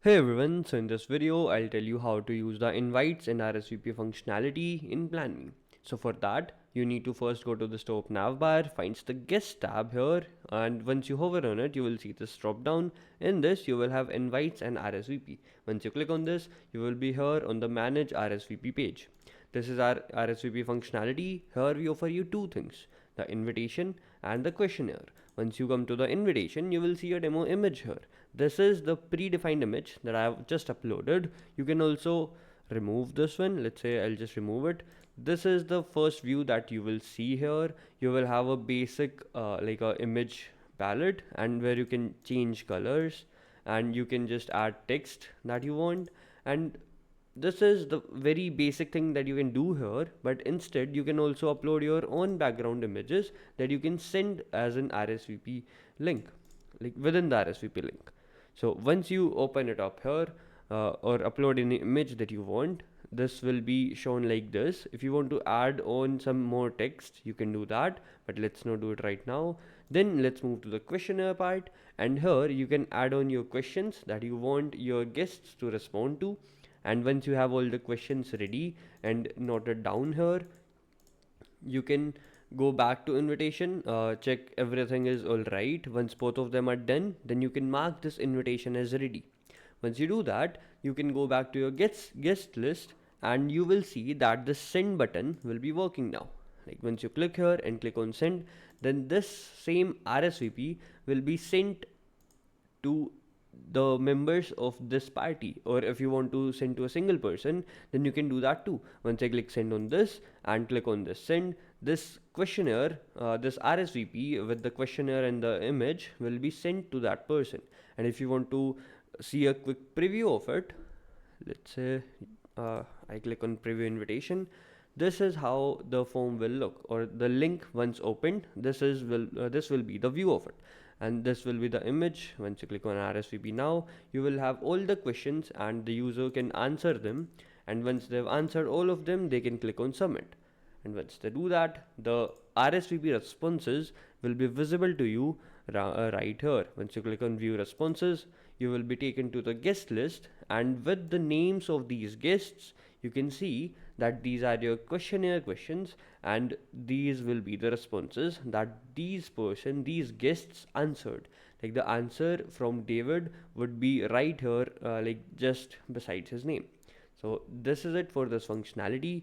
Hey everyone, so in this video I'll tell you how to use the invites and RSVP functionality in PlanMe. So for that you need to first go to the top navbar, find the guest tab here, and once you hover on it you will see this drop down. In this you will have invites and RSVP. Once you click on this you will be here on the manage RSVP page. This is our RSVP functionality. Here we offer you two things, the invitation and the questionnaire. Once you come to the invitation, you will see a demo image here. This is the predefined image that I have just uploaded. You can also remove this one. Let's say I'll just remove it. This is the first view that you will see here. You will have a basic like a image palette, and where you can change colors and you can just add text that you want. And this is the very basic thing that you can do here, but instead you can also upload your own background images that you can send as an RSVP link, like within the RSVP link. So once you open it up here, or upload any image that you want, this will be shown like this. If you want to add on some more text you can do that, but let's not do it right now. Then let's move to the questionnaire part, and here you can add on your questions that you want your guests to respond to. And once you have all the questions ready and noted down here, you can go back to invitation, check everything is all right. Once both of them are done, then you can mark this invitation as ready. Once you do that, you can go back to your guest list, and you will see that the send button will be working now. Like once you click here and click on send, then this same RSVP will be sent to the members of this party. Or if you want to send to a single person, then you can do that too. Once I click send on this and click on this send, this questionnaire, this RSVP with the questionnaire and the image will be sent to that person. And if you want to see a quick preview of it, let's say I click on preview invitation. This is how the form will look, or the link once opened. This will be the view of it, and this will be the image. Once you click on RSVP now, you will have all the questions and the user can answer them. And once they've answered all of them, they can click on submit. And once they do that, the RSVP responses will be visible to you right here. Once you click on view responses, you will be taken to the guest list, and with the names of these guests you can see that these are your questionnaire questions, and these will be the responses that these guests answered. Like the answer from David would be right here, like just beside his name. So this is it for this functionality.